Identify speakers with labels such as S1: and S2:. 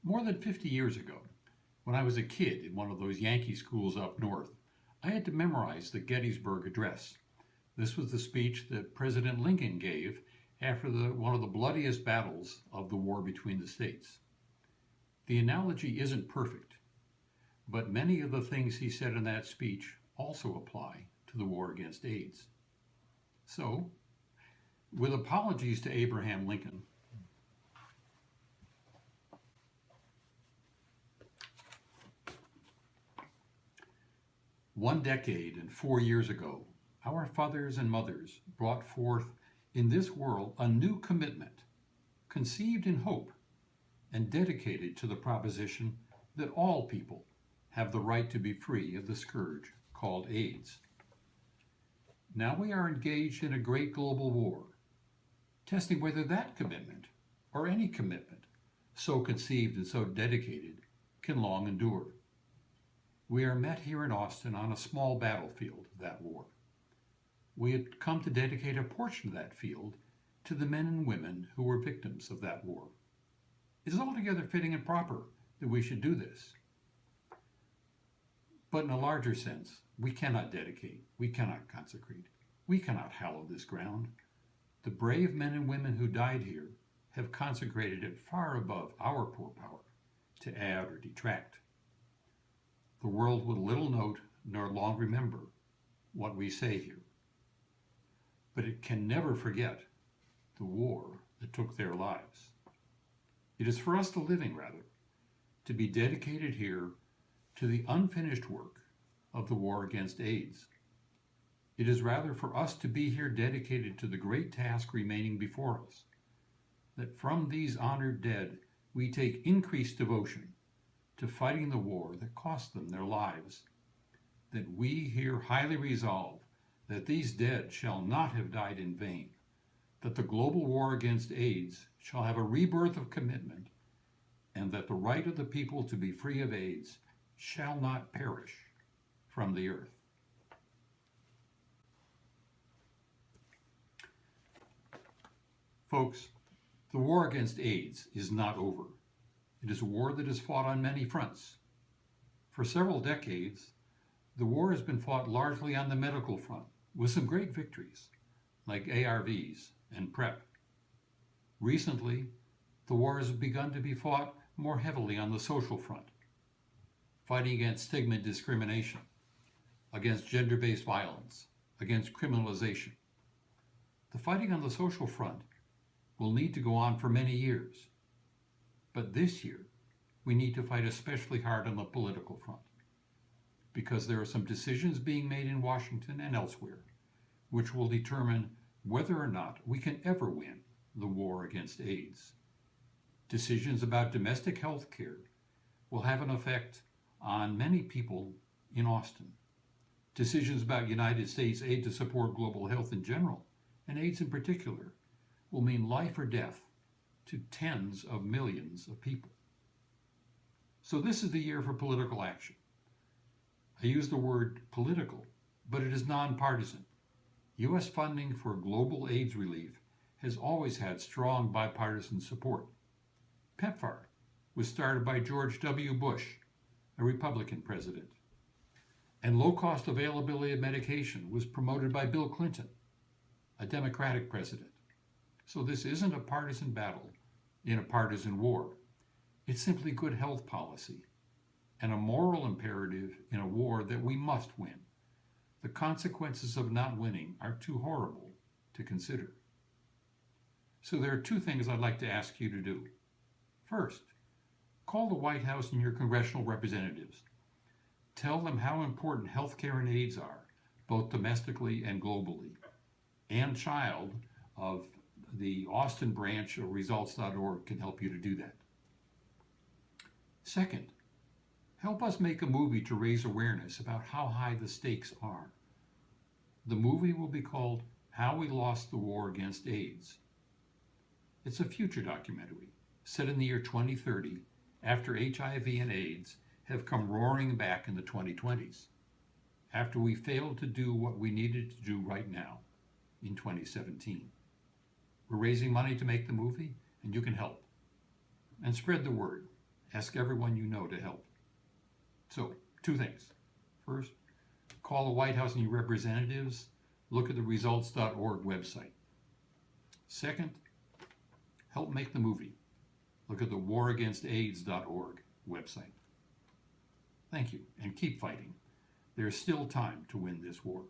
S1: More than 50 years ago, when I was a kid in one of those Yankee schools up north, I had to memorize the Gettysburg Address. This was the speech that President Lincoln gave after one of the bloodiest battles of the war between the states. The analogy isn't perfect, but many of the things he said in that speech also apply to the war against AIDS. So, with apologies to Abraham Lincoln, one decade and 4 years ago, our fathers and mothers brought forth in this world a new commitment, conceived in hope and dedicated to the proposition that all people have the right to be free of the scourge called AIDS. Now we are engaged in a great global war, testing whether that commitment, or any commitment, so conceived and so dedicated, can long endure. We are met here in Austin on a small battlefield of that war. We had come to dedicate a portion of that field to the men and women who were victims of that war. It is altogether fitting and proper that we should do this. But in a larger sense, we cannot dedicate, we cannot consecrate, we cannot hallow this ground. The brave men and women who died here have consecrated it far above our poor power to add or detract. The world will little note nor long remember what we say here, but it can never forget the war that took their lives. It is for us, the living, rather, to be dedicated here to the unfinished work of the war against AIDS. It is rather for us to be here dedicated to the great task remaining before us, that from these honored dead we take increased devotion to fighting the war that cost them their lives, that we here highly resolve that these dead shall not have died in vain, that the global war against AIDS shall have a rebirth of commitment, and that the right of the people to be free of AIDS shall not perish from the earth. Folks, the war against AIDS is not over. It is a war that is fought on many fronts. For several decades, the war has been fought largely on the medical front, with some great victories, like ARVs and PrEP. Recently, the war has begun to be fought more heavily on the social front, fighting against stigma and discrimination, against gender-based violence, against criminalization. The fighting on the social front will need to go on for many years. But this year, we need to fight especially hard on the political front, because there are some decisions being made in Washington and elsewhere which will determine whether or not we can ever win the war against AIDS. Decisions about domestic health care will have an effect on many people in Austin. Decisions about United States aid to support global health in general, and AIDS in particular, will mean life or death to tens of millions of people. So this is the year for political action. I use the word political, but it is nonpartisan. U.S. funding for global AIDS relief has always had strong bipartisan support. PEPFAR was started by George W. Bush, a Republican president. And low-cost availability of medication was promoted by Bill Clinton, a Democratic president. So this isn't a partisan battle in a partisan war. It's simply good health policy and a moral imperative in a war that we must win. The consequences of not winning are too horrible to consider. So there are two things I'd like to ask you to do. First, call the White House and your congressional representatives. Tell them how important healthcare and AIDS are, both domestically and globally. Ann Child of the Austin branch of results.org can help you to do that. Second, help us make a movie to raise awareness about how high the stakes are. The movie will be called How We Lost the War Against AIDS. It's a future documentary set in the year 2030 after HIV and AIDS have come roaring back in the 2020s, after we failed to do what we needed to do right now in 2017. We're raising money to make the movie, and you can help. And spread the word, Ask everyone you know to help. So, 2 things. First, call the White House and your representatives. Look at the results.org website. Second, help make the movie. Look at the waragainstaids.org website. Thank you, and keep fighting. There's still time to win this war.